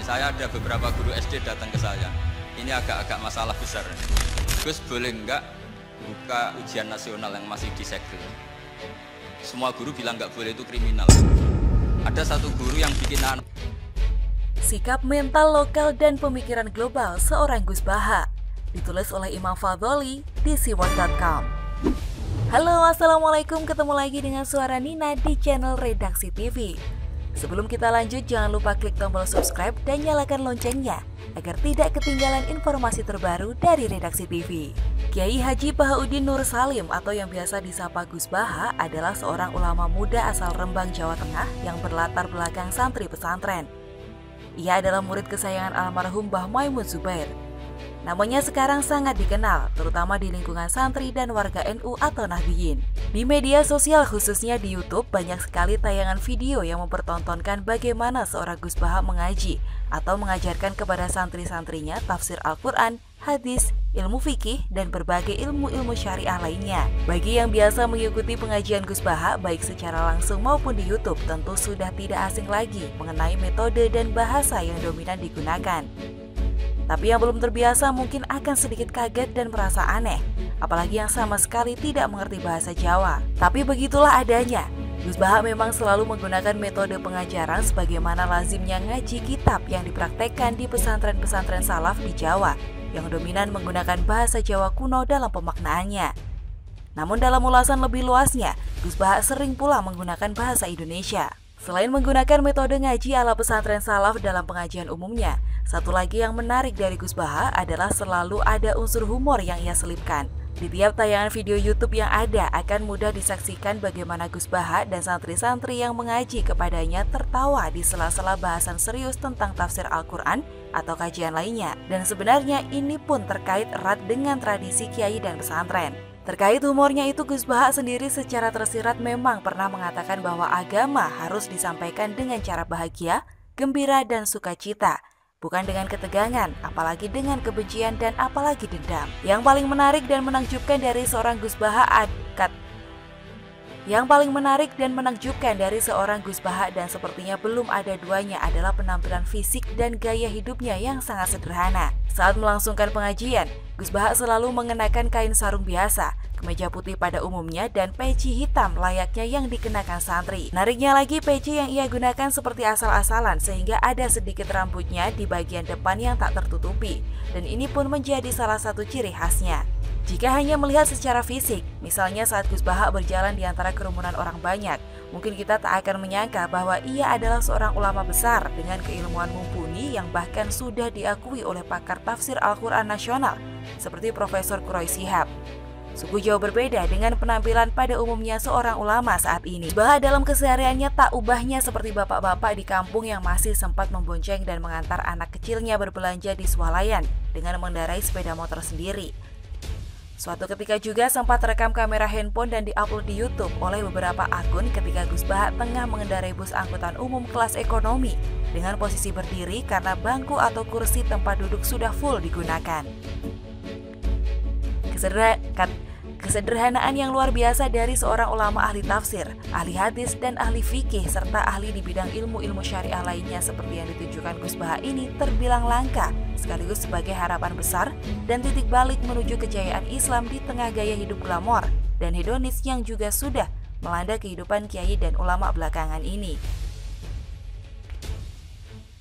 Saya ada beberapa guru SD datang ke saya. Ini agak-agak masalah besar. Gus, boleh enggak buka ujian nasional yang masih disegel? Semua guru bilang enggak boleh, itu kriminal. Ada satu guru yang bikin anak. Sikap mental lokal dan pemikiran global seorang Gus Baha, ditulis oleh Imam Fadholi di siwon.com. Halo, assalamualaikum, ketemu lagi dengan suara Nina di channel Redaksi TV. Sebelum kita lanjut, jangan lupa klik tombol subscribe dan nyalakan loncengnya agar tidak ketinggalan informasi terbaru dari Redaksi TV. Kiai Haji Bahauddin Nur Salim atau yang biasa disapa Gus Baha adalah seorang ulama muda asal Rembang, Jawa Tengah yang berlatar belakang santri pesantren. Ia adalah murid kesayangan almarhum Mbah Maimun Zubair. Namanya sekarang sangat dikenal, terutama di lingkungan santri dan warga NU atau Nahdiyin. Di media sosial khususnya di YouTube banyak sekali tayangan video yang mempertontonkan bagaimana seorang Gus Baha mengaji atau mengajarkan kepada santri-santrinya tafsir Al-Quran, hadis, ilmu fikih, dan berbagai ilmu-ilmu syariah lainnya. Bagi yang biasa mengikuti pengajian Gus Baha baik secara langsung maupun di YouTube, tentu sudah tidak asing lagi mengenai metode dan bahasa yang dominan digunakan. Tapi yang belum terbiasa mungkin akan sedikit kaget dan merasa aneh, apalagi yang sama sekali tidak mengerti bahasa Jawa. Tapi begitulah adanya. Gus Baha memang selalu menggunakan metode pengajaran sebagaimana lazimnya ngaji kitab yang dipraktekkan di pesantren-pesantren salaf di Jawa, yang dominan menggunakan bahasa Jawa kuno dalam pemaknaannya. Namun dalam ulasan lebih luasnya, Gus Baha sering pula menggunakan bahasa Indonesia. Selain menggunakan metode ngaji ala pesantren salaf dalam pengajian umumnya, satu lagi yang menarik dari Gus Baha adalah selalu ada unsur humor yang ia selipkan. Di tiap tayangan video YouTube yang ada akan mudah disaksikan bagaimana Gus Baha dan santri-santri yang mengaji kepadanya tertawa di sela-sela bahasan serius tentang tafsir Al-Quran atau kajian lainnya. Dan sebenarnya ini pun terkait erat dengan tradisi kiai dan pesantren. Terkait humornya itu, Gus Baha sendiri secara tersirat memang pernah mengatakan bahwa agama harus disampaikan dengan cara bahagia, gembira, dan sukacita, bukan dengan ketegangan, apalagi dengan kebencian dan apalagi dendam. Yang paling menarik dan menakjubkan dari seorang Gus Baha dan sepertinya belum ada duanya adalah penampilan fisik dan gaya hidupnya yang sangat sederhana. Saat melangsungkan pengajian, Gus Baha selalu mengenakan kain sarung biasa, kemeja putih pada umumnya, dan peci hitam layaknya yang dikenakan santri. Menariknya lagi, peci yang ia gunakan seperti asal-asalan sehingga ada sedikit rambutnya di bagian depan yang tak tertutupi, dan ini pun menjadi salah satu ciri khasnya. Jika hanya melihat secara fisik, misalnya saat Gus Baha berjalan di antara kerumunan orang banyak, mungkin kita tak akan menyangka bahwa ia adalah seorang ulama besar dengan keilmuan mumpuni yang bahkan sudah diakui oleh pakar tafsir Al-Quran nasional seperti Profesor Quraish Shihab. Sungguh jauh berbeda dengan penampilan pada umumnya seorang ulama saat ini. Baha dalam kesehariannya tak ubahnya seperti bapak-bapak di kampung yang masih sempat membonceng dan mengantar anak kecilnya berbelanja di swalayan dengan mengendarai sepeda motor sendiri. Suatu ketika juga sempat rekam kamera handphone dan diupload di YouTube oleh beberapa akun ketika Gus Baha tengah mengendarai bus angkutan umum kelas ekonomi dengan posisi berdiri karena bangku atau kursi tempat duduk sudah full digunakan. Kesederhanaan yang luar biasa dari seorang ulama ahli tafsir, ahli hadis, dan ahli fikih serta ahli di bidang ilmu-ilmu syariah lainnya seperti yang ditunjukkan Gus Baha ini terbilang langka, sekaligus sebagai harapan besar dan titik balik menuju kejayaan Islam di tengah gaya hidup glamor dan hedonis yang juga sudah melanda kehidupan kiai dan ulama belakangan ini.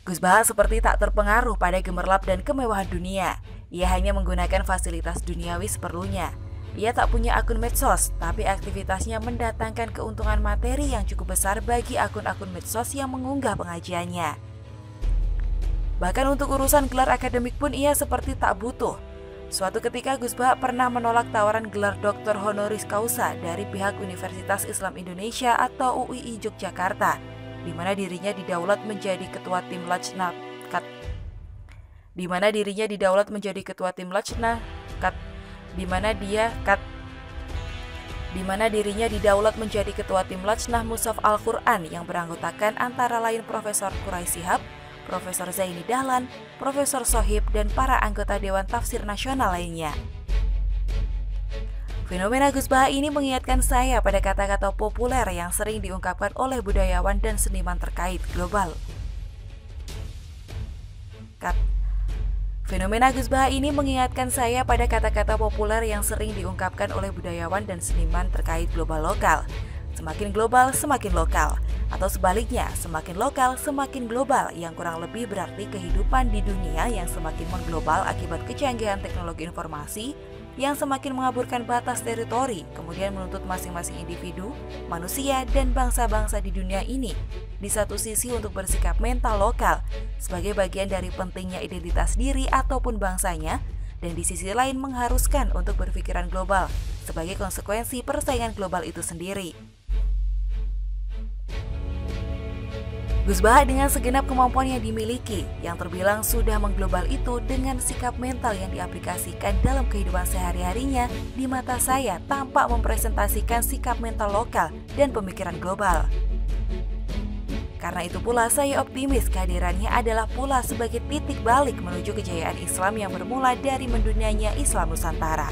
Gus Baha seperti tak terpengaruh pada gemerlap dan kemewahan dunia. Ia hanya menggunakan fasilitas duniawi seperlunya. Ia tak punya akun medsos, tapi aktivitasnya mendatangkan keuntungan materi yang cukup besar bagi akun-akun medsos yang mengunggah pengajiannya. Bahkan untuk urusan gelar akademik pun ia seperti tak butuh. Suatu ketika Gus Baha pernah menolak tawaran gelar doktor honoris causa dari pihak Universitas Islam Indonesia atau UII Yogyakarta, di mana dirinya didaulat menjadi ketua tim Lajnah Mushaf Al-Quran yang beranggotakan antara lain Profesor Quraish Shihab, Profesor Zaini Dahlan, Profesor Sohib, dan para anggota Dewan Tafsir Nasional lainnya. Fenomena Gus Baha ini mengingatkan saya pada kata-kata populer yang sering diungkapkan oleh budayawan dan seniman terkait global. masyarakat. Fenomena Gus Baha ini mengingatkan saya pada kata-kata populer yang sering diungkapkan oleh budayawan dan seniman terkait global lokal. Semakin global, semakin lokal. Atau sebaliknya, semakin lokal, semakin global, yang kurang lebih berarti kehidupan di dunia yang semakin mengglobal akibat kecanggihan teknologi informasi yang semakin mengaburkan batas teritori, kemudian menuntut masing-masing individu, manusia, dan bangsa-bangsa di dunia ini di satu sisi untuk bersikap mental lokal sebagai bagian dari pentingnya identitas diri ataupun bangsanya, dan di sisi lain mengharuskan untuk berpikiran global sebagai konsekuensi persaingan global itu sendiri. Gus Baha dengan segenap kemampuan yang dimiliki, yang terbilang sudah mengglobal itu dengan sikap mental yang diaplikasikan dalam kehidupan sehari-harinya, di mata saya tampak mempresentasikan sikap mental lokal dan pemikiran global. Karena itu pula saya optimis kehadirannya adalah pula sebagai titik balik menuju kejayaan Islam yang bermula dari mendunianya Islam Nusantara.